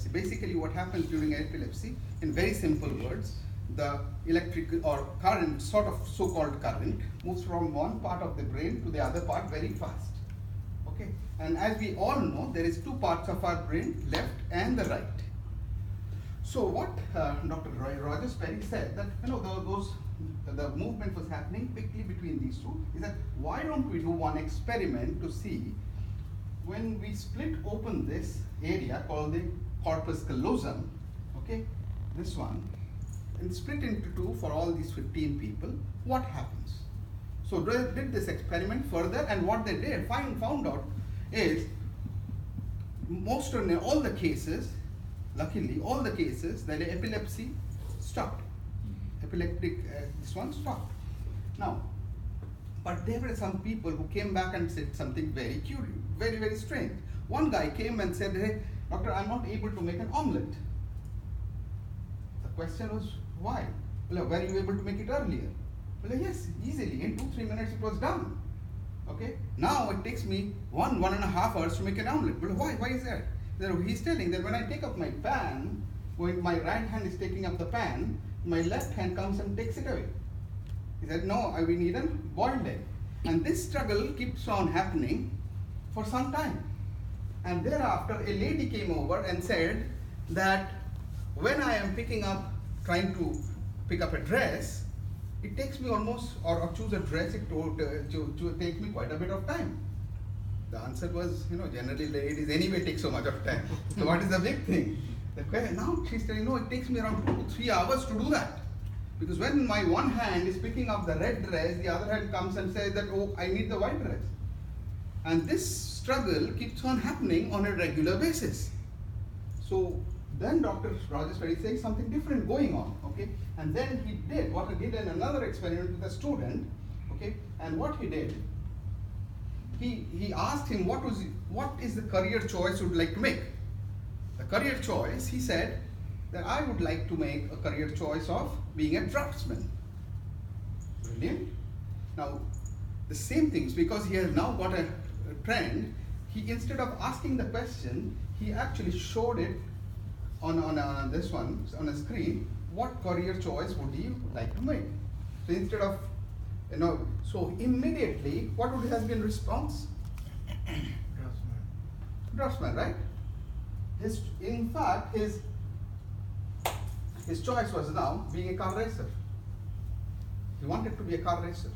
epilepsy. Basically what happens during epilepsy, in very simple words, the electric or current, sort of so-called current, moves from one part of the brain to the other part very fast. Okay, and as we all know, there is two parts of our brain, left and the right. So what Dr. Roger Sperry said, that the movement was happening quickly between these two, is that why don't we do one experiment to see when we split open this area called the corpus callosum, okay, this one, and split into two for all these 15 people, what happens? So they did this experiment further, and what they did found out is all the cases, luckily all the cases, that the epilepsy stopped. Epileptic, this one stopped. Now, but there were some people who came back and said something very curious, very, very strange. One guy came and said, hey, doctor, I'm not able to make an omelette. The question was, why? Well, were you able to make it earlier? Well, yes, easily. In 2-3 minutes it was done. Okay. Now it takes me 1.5 hours to make an omelette. Well, why? Why is that? He's telling that when I take up my pan, when my right hand is taking up the pan, my left hand comes and takes it away. He said, no, we need a boiled egg. And this struggle keeps on happening for some time. And thereafter, a lady came over and said that when I am trying to pick up a dress, it takes me almost, or choose a dress, it takes me quite a bit of time. The answer was, generally ladies anyway take so much of time. So what is the big thing? Now she's telling, no, it takes me around 2 to 3 hours to do that. Because when my one hand is picking up the red dress, the other hand comes and says that, oh, I need the white dress. And this struggle keeps on happening on a regular basis. So then Dr. Roger Sperry says something different going on, okay? And then he did another experiment with a student, okay? And what he did, he asked him what is the career choice you would like to make. The career choice, he said that I would like to make a career choice of being a draftsman. Brilliant. Now, the same things, because he has now got a trend, he, instead of asking the question, he actually showed it on this one, on a screen, what career choice would you like to make? So instead of, so immediately, what would have been response? Draftsman, right? In fact, his choice was now being a car racer. He wanted to be a car racer.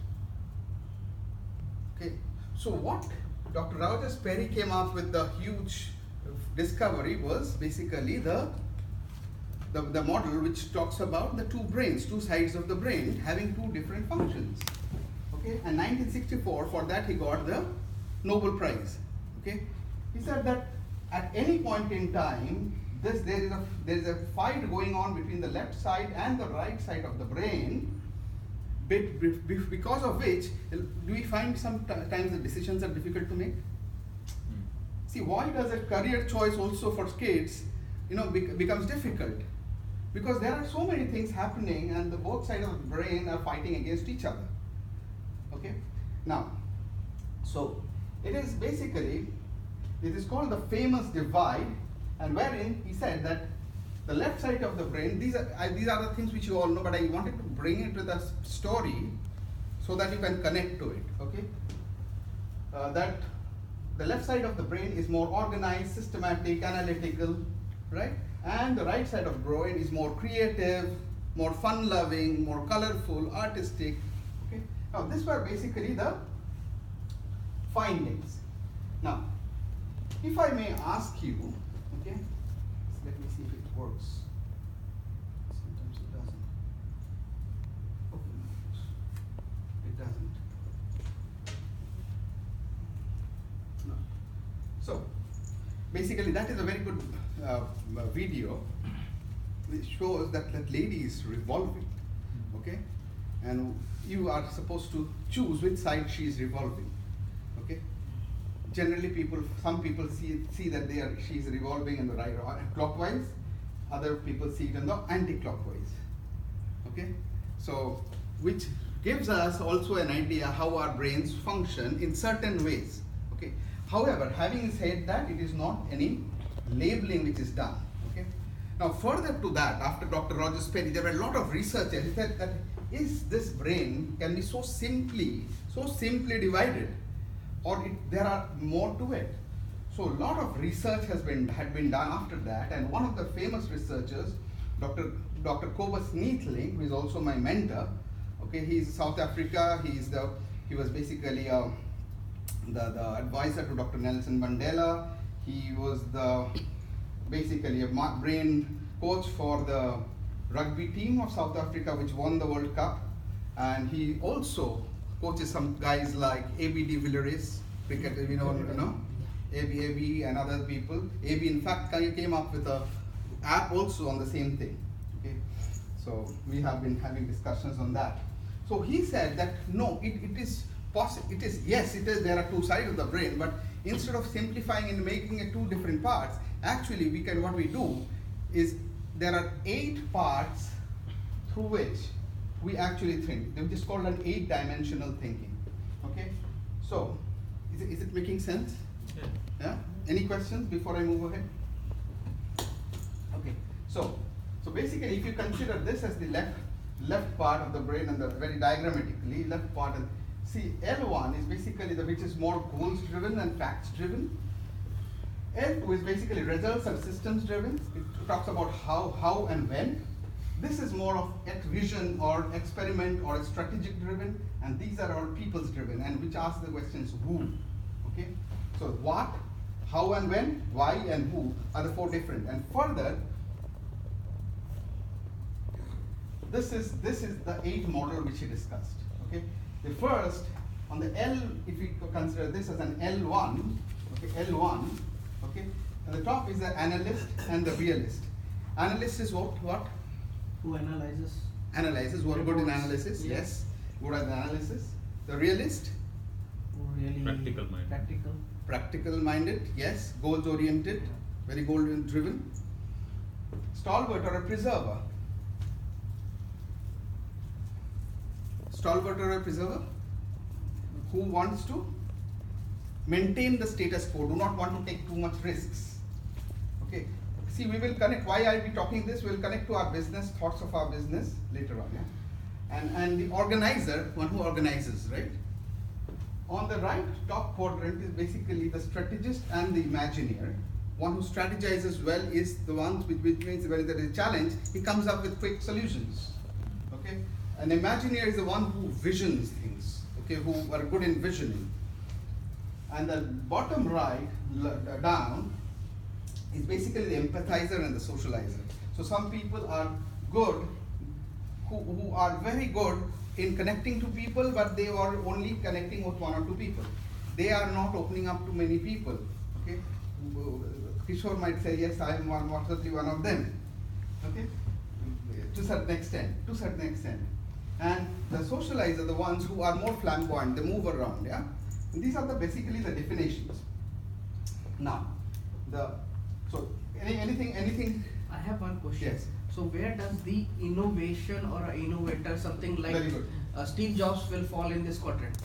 Okay, so what Dr. Roger Sperry came up with, the huge discovery, was basically the model which talks about the two sides of the brain having two different functions. Okay, and 1964, for that he got the Nobel Prize. Okay, he said that at any point in time, there is a fight going on between the left side and the right side of the brain, because of which, do we find sometimes the decisions are difficult to make? See, why does a career choice also for kids, becomes difficult? Because there are so many things happening, and the both sides of the brain are fighting against each other. Okay, now, so it is called the famous divide, and wherein he said that the left side of the brain, these are the things which you all know, but I wanted to bring it to the story so that you can connect to it, okay? That the left side of the brain is more organized, systematic, analytical, right? And the right side of the brain is more creative, more fun-loving, more colorful, artistic, okay? Now, these were basically the findings. Now, if I may ask you, okay, let me see if it works. Sometimes it doesn't. Okay, it doesn't. No. So, basically, that is a very good video which shows that lady is revolving, okay, and you are supposed to choose which side she is revolving, okay. Generally, some people see that she is revolving in the right clockwise. Other people see it in the anti-clockwise. Okay, so which gives us also an idea how our brains function in certain ways. Okay, however, having said that, it is not any labeling which is done. Okay, Now further to that, after Dr. Rogers Perry, there were a lot of researchers who said that is this brain can be so simply divided, or there are more to it. So a lot of research had been done after that, and one of the famous researchers, Dr. Cobus Neethling, who is also my mentor. Okay, he's South Africa. He was basically the advisor to Dr. Nelson Mandela. He was basically a brain coach for the rugby team of South Africa, which won the World Cup, and he also coaches some guys like A.B. de Villiers, cricketer, AB and other people. AB in fact came up with a app also on the same thing. Okay, so we have been having discussions on that. So he said that no, it is possible. It is, yes, it is. There are two sides of the brain, but instead of simplifying and making it two different parts, actually what we do is there are 8 parts through which we actually think, which is called an 8-dimensional thinking. Okay, so is it making sense? Yeah. Any questions before I move ahead? Okay. So basically, if you consider this as the left part of the brain, and the very diagrammatically left part, and see L1 is basically which is more goals driven and facts driven. L2 is basically results and systems driven. It talks about how and when. This is more of vision or experiment or strategic driven, and these are all people's driven, and which ask the questions who. Okay, so what, how and when, why and who are the 4 different. And further, this is the 8 model which he discussed. Okay, the first on the L, if we consider this as an L1, okay, L1. Okay, and the top is the analyst and the realist. Analyst is what? Who analyzes? Analyzes, who are good in analysis, yes. Good at analysis. The realist? Who really practical minded. Practical minded, yes. Goals oriented, very goal driven. Stalwart or a preserver? Stalwart or a preserver? Who wants to maintain the status quo, do not want to take too much risks. Okay. See, we will connect, why I'll be talking this, we'll connect to our business, thoughts of our business later on. Yeah? And the organizer, one who organizes, right? On the right top quadrant is basically the strategist and the imagineer. One who strategizes well is the one which means when there is a challenge, he comes up with quick solutions. Okay? An imagineer is the one who visions things, okay, who are good in visioning. And the bottom right down is basically the empathizer and the socializer. So some people are good, who are very good in connecting to people, but they are only connecting with 1 or 2 people. They are not opening up to many people. Okay, Kishore might say, yes, I am possibly one of them. Okay, to a certain extent. And the socializer, the ones who are more flamboyant, they move around. Yeah. And these are basically the definitions. Now, anything? I have one question. Yes. So where does the innovation or an innovator, something like Steve Jobs, will fall in this quadrant?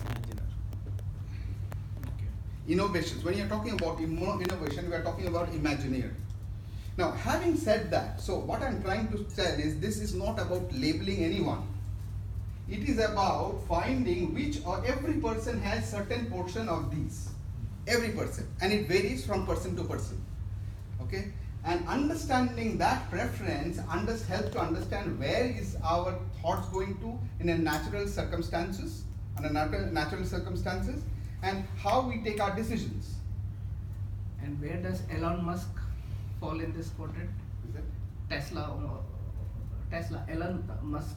Okay. Innovations. When you're talking about innovation, we are talking about imagineer. Now, having said that, so what I'm trying to say is this is not about labeling anyone. It is about finding which or every person has certain portion of these. Every person. And it varies from person to person. Okay? And understanding that preference helps to understand where is our thoughts going to in a natural circumstances, and how we take our decisions. And where does Elon Musk fall in this quadrant? Tesla, Elon Musk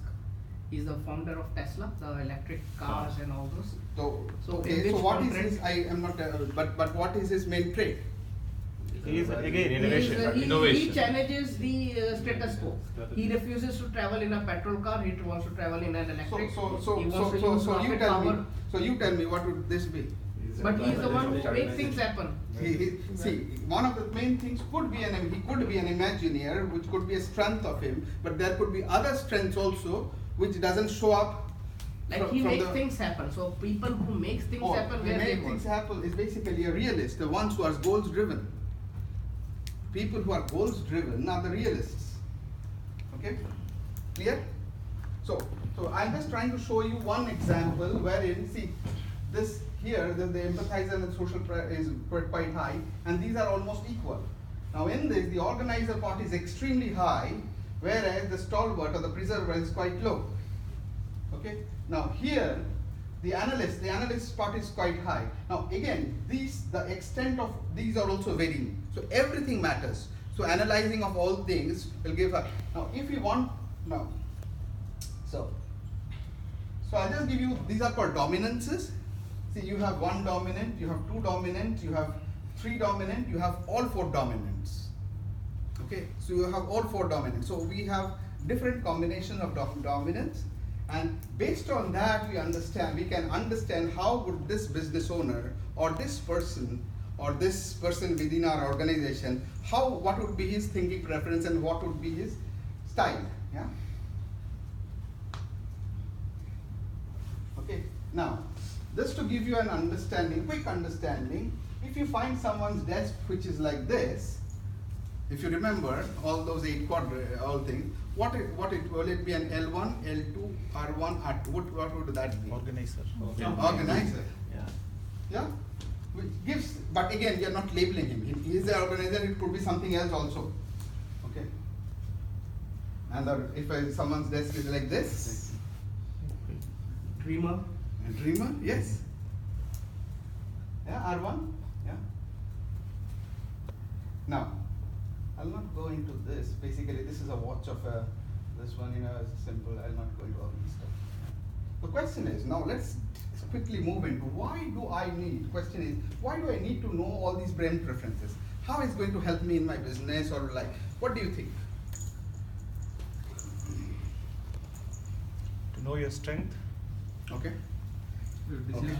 is the founder of Tesla, the electric cars and all those. So what is his? I am not. But what is his main trait? He is again innovation. He challenges the status quo. He refuses to travel in a petrol car. He wants to travel in an electric. So you tell me what would this be? But he is the one who makes things happen. See, one of the main things could be he could be an imagineer, which could be a strength of him. But there could be other strengths also, which doesn't show up. Like he makes things happen. So people who makes things happen, things happen is basically a realist, the ones who are goals driven. people who are goals driven are the realists. Okay, clear? So I'm just trying to show you one example wherein, see, this here, the empathizer and the social is quite high, and these are almost equal. Now in this, the organizer part is extremely high, whereas the stalwart or the preserver is quite low. Okay. Now here, the analyst part is quite high. Now again, the extent of these are also varying. So everything matters. So analyzing of all things will give a. Now if we want now, so I'll just give you, these are called dominances. See, you have one dominant, you have two dominant, you have three dominant, you have all four dominants. Okay, so you have all four dominants. So we have different combinations of dominance, and based on that we can understand how would this business owner or this person within our organization, what would be his thinking preference and what would be his style. Yeah. Okay. Now, just to give you an understanding, quick understanding, if you find someone's desk which is like this, if you remember all those 8 all things, will it be an L1, L2, R1, R2? What would that be? Organizer. Organizer. Yeah. Yeah. Which gives, but again, we are not labeling him. He is the organizer. It could be something else also. Okay. And if someone's desk is like this, Dreamer. a dreamer, yes. Yeah, R1. Yeah. Now, I'll not go into this. Basically, this is a watch of this one. It's simple. I'll not go into all this stuff. The question is, now let's quickly move into why do I need to know all these brand preferences? How is it going to help me in my business or like? What do you think? To know your strength. Okay. Okay.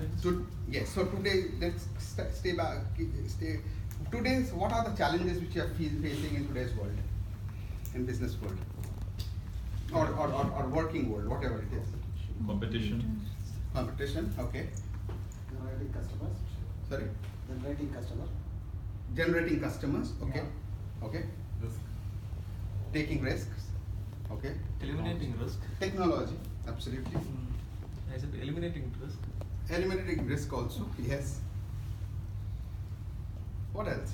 Yes. So today, let's stay back. Today's, what are the challenges which you are facing in today's world, in business world, or working world, whatever it is? Competition. Competition. Okay. Generating customers. Sorry. Generating customers. Generating customers. Okay. Yeah. Okay. Risk. Taking risks. Okay. Eliminating risk. Technology. Absolutely. I said eliminating risk. Eliminating risk also. Yes. What else?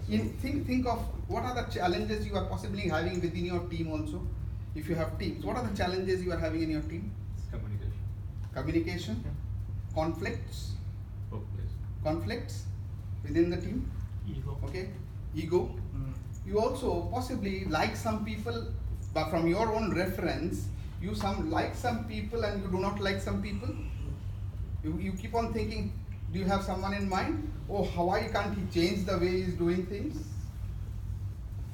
Think of what are the challenges you are possibly having within your team also. If you have teams, what are the challenges you are having in your team? It's communication. Communication, conflicts within the team. Ego. Okay, ego. You also possibly like some people, but from your own reference, you like some people and you do not like some people. You keep on thinking, do you have someone in mind? Oh, why can't he change the way he's doing things?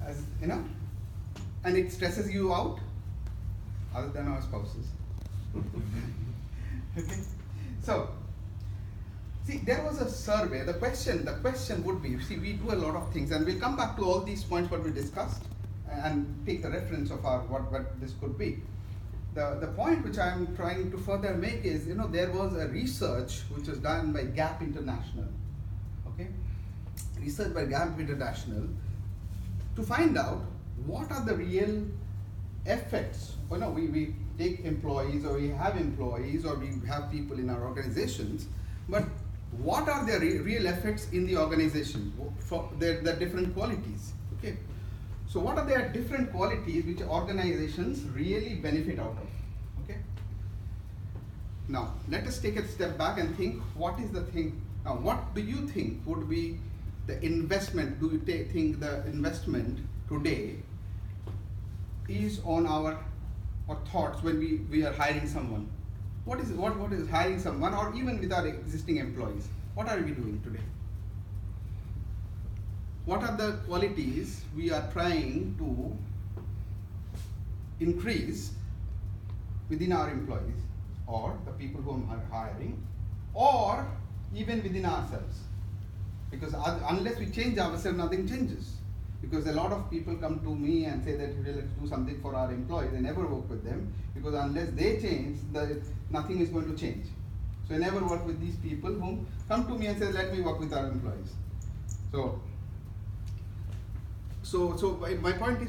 As you know, and it stresses you out, other than our spouses. Okay, so see, there was a survey. The question would be, see, we do a lot of things, and we'll come back to all these points what we discussed, and take the reference of our what this could be. The point which I am trying to further make is, there was a research which was done by Gap International. Okay, research by Gap International to find out what are the real effects. We take employees, or we have employees, or we have people in our organizations, but what are the real effects in the organization for their different qualities? Okay. So what are their different qualities which organizations really benefit out of? Okay. Now let us take a step back and think, what is the thing? Now what do you think would be the investment? Do you think the investment today is on our thoughts when we are hiring someone? What is hiring someone, or even with our existing employees? What are we doing today? What are the qualities we are trying to increase within our employees, or the people who are hiring, or even within ourselves? Because unless we change ourselves, nothing changes. Because a lot of people come to me and say that let's do something for our employees. I never work with them, because unless they change, nothing is going to change. So I never work with these people who come to me and say, let me work with our employees. So So my point is